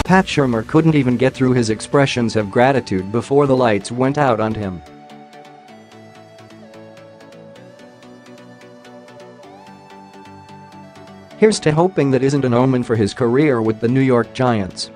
Pat Shurmur couldn't even get through his expressions of gratitude before the lights went out on him. Here's to hoping that isn't an omen for his career with the New York Giants.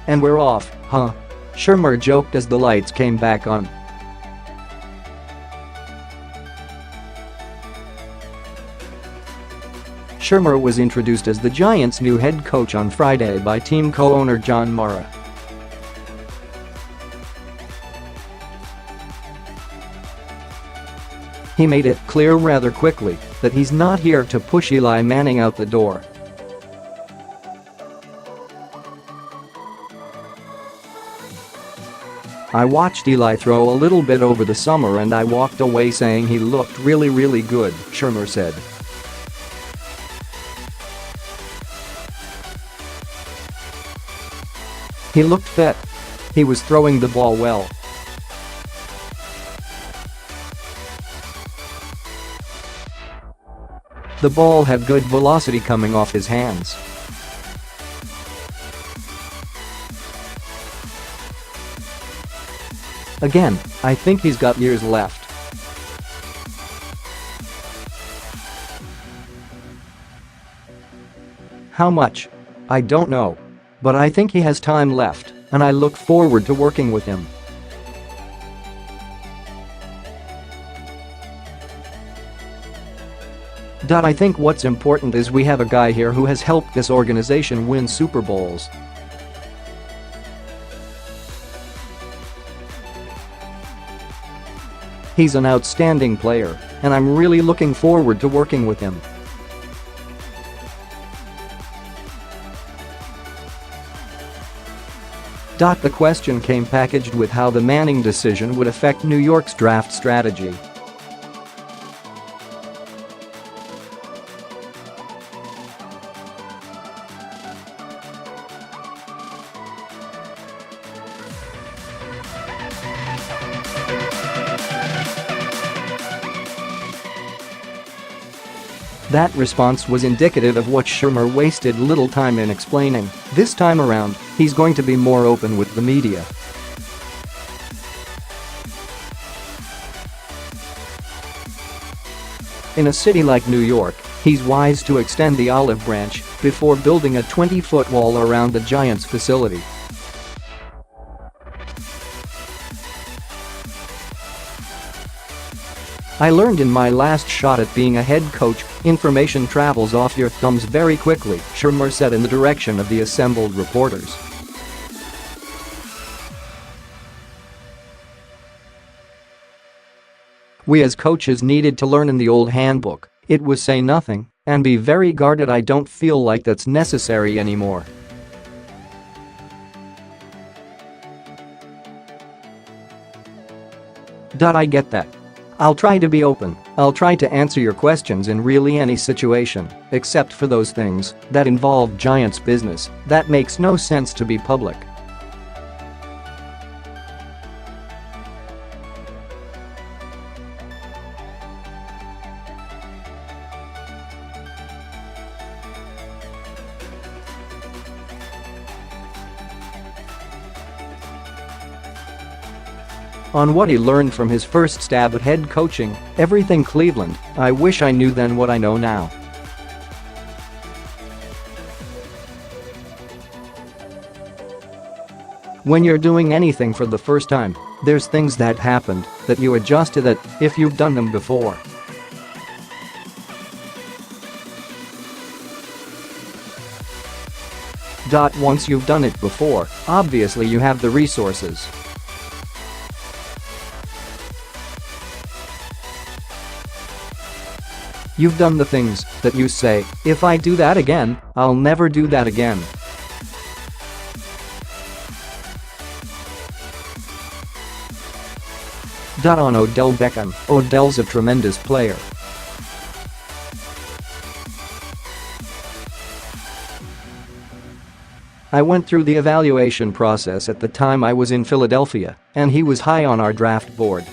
"And we're off, huh?" Shurmur joked as the lights came back on. Shurmur was introduced as the Giants' new head coach on Friday by team co-owner John Mara. He made it clear rather quickly that he's not here to push Eli Manning out the door. "I watched Eli throw a little bit over the summer and I walked away saying he looked really good," Shurmur said. "He looked fit. He was throwing the ball well. The ball had good velocity coming off his hands. Again, I think he's got years left." "How much? I don't know. But I think he has time left, and I look forward to working with him." "I think what's important is we have a guy here who has helped this organization win Super Bowls. He's an outstanding player, and I'm really looking forward to working with him." The question came packaged with how the Manning decision would affect New York's draft strategy. That response was indicative of what Shurmur wasted little time in explaining. This time around, he's going to be more open with the media. In a city like New York, he's wise to extend the olive branch before building a 20-foot wall around the Giants' facility. "I learned in my last shot at being a head coach, information travels off your thumbs very quickly," Shurmur said in the direction of the assembled reporters. "We as coaches needed to learn in the old handbook. It was say nothing and be very guarded. I don't feel like that's necessary anymore." "I get that. I'll try to be open. I'll try to answer your questions in really any situation, except for those things that involve Giants business that makes no sense to be public." On what he learned from his first stab at head coaching, everything Cleveland, "I wish I knew then what I know now." When you're doing anything for the first time, there's things that happened that you adjust to that if you've done them before. Once you've done it before, obviously you have the resources. You've done the things that you say, "If I do that again, I'll never do that again." On Odell Beckham, Odell's a tremendous player. "I went through the evaluation process at the time I was in Philadelphia, and he was high on our draft board.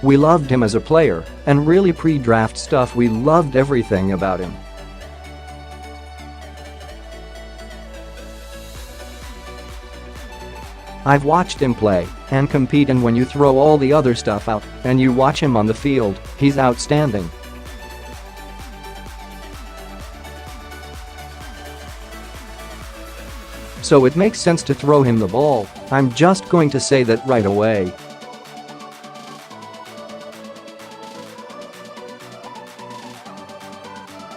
We loved him as a player, and really pre-draft stuff we loved everything about him. I've watched him play and compete, and when you throw all the other stuff out and you watch him on the field, he's outstanding. So it makes sense to throw him the ball. I'm just going to say that right away.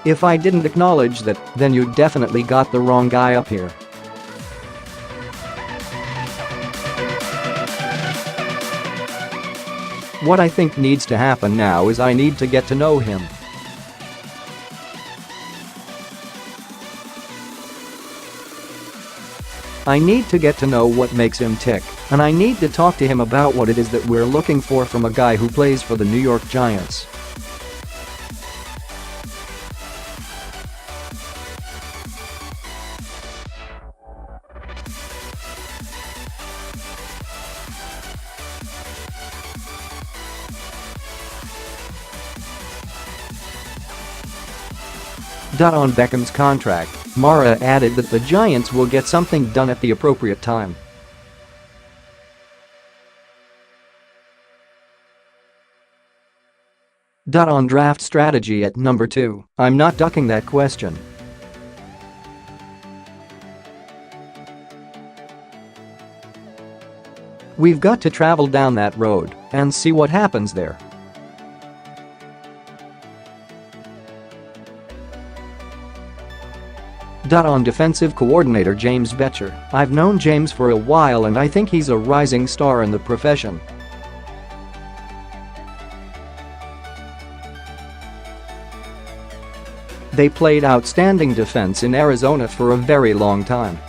If I didn't acknowledge that, then you definitely got the wrong guy up here. What I think needs to happen now is I need to get to know him. I need to get to know what makes him tick, and I need to talk to him about what it is that we're looking for from a guy who plays for the New York Giants. On Beckham's contract, Mara added that the Giants will get something done at the appropriate time. On draft strategy at number 2, I'm not ducking that question. We've got to travel down that road and see what happens there. On defensive coordinator James Bettcher, I've known James for a while and I think he's a rising star in the profession. They played outstanding defense in Arizona for a very long time.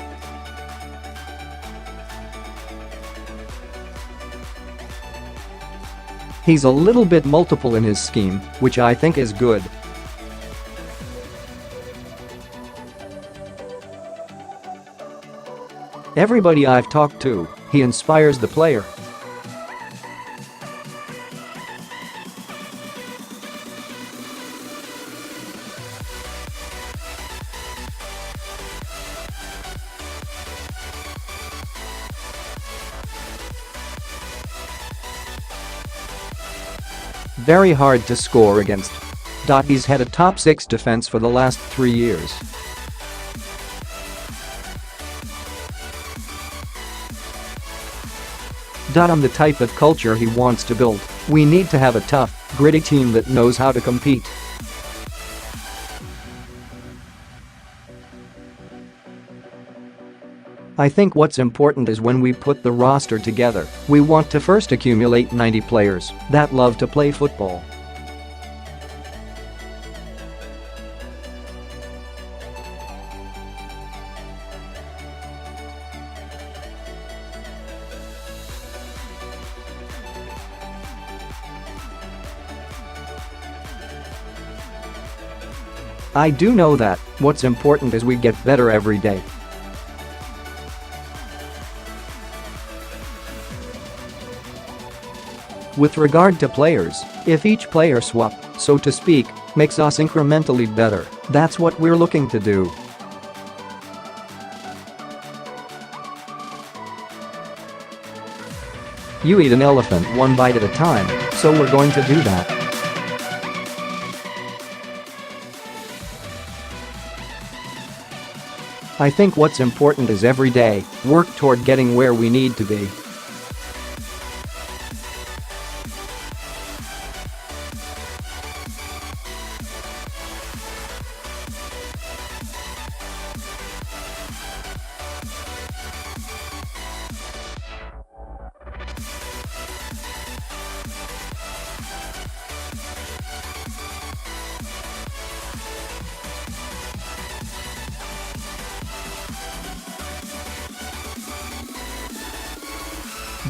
He's a little bit multiple in his scheme, which I think is good. Everybody I've talked to, he inspires the player. Very hard to score against. He's had a top 6 defense for the last 3 years. On the type of culture he wants to build, we need to have a tough, gritty team that knows how to compete. I think what's important is when we put the roster together, we want to first accumulate 90 players that love to play football. I do know that what's important is we get better every day. With regard to players, if each player swap, so to speak, makes us incrementally better, that's what we're looking to do. You eat an elephant one bite at a time, so we're going to do that. I think what's important is every day, work toward getting where we need to be.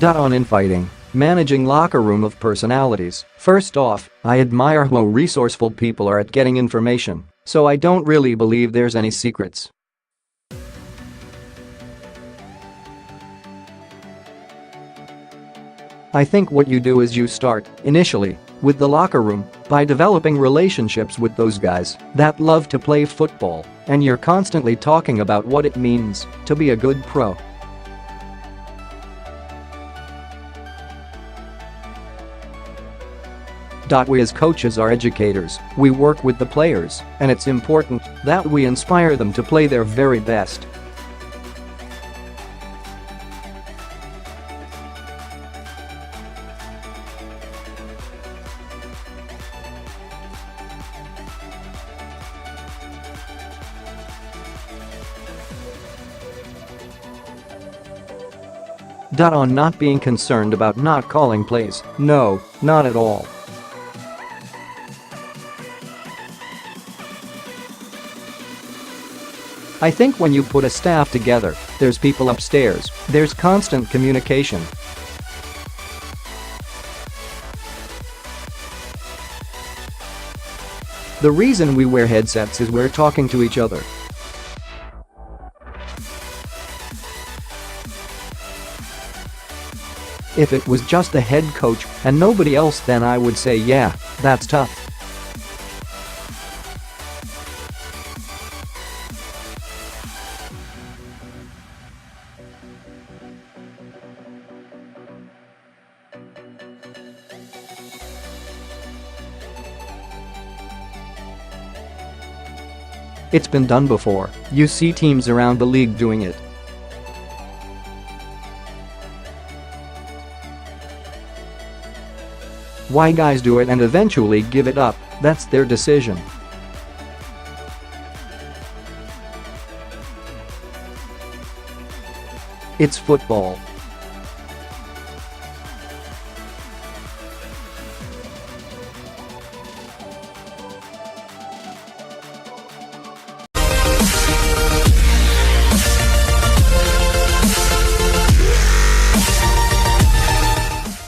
On infighting, managing locker room of personalities. First off, I admire how resourceful people are at getting information, so I don't really believe there's any secrets. I think what you do is you start, initially, with the locker room, by developing relationships with those guys that love to play football, and you're constantly talking about what it means to be a good pro. We as coaches are educators, we work with the players, and it's important that we inspire them to play their very best. On not being concerned about not calling plays, no, not at all. I think when you put a staff together, there's people upstairs, there's constant communication. The reason we wear headsets is we're talking to each other. If it was just the head coach and nobody else, then I would say yeah, that's tough. It's been done before, you see teams around the league doing it. Why guys do it and eventually give it up, that's their decision. It's football.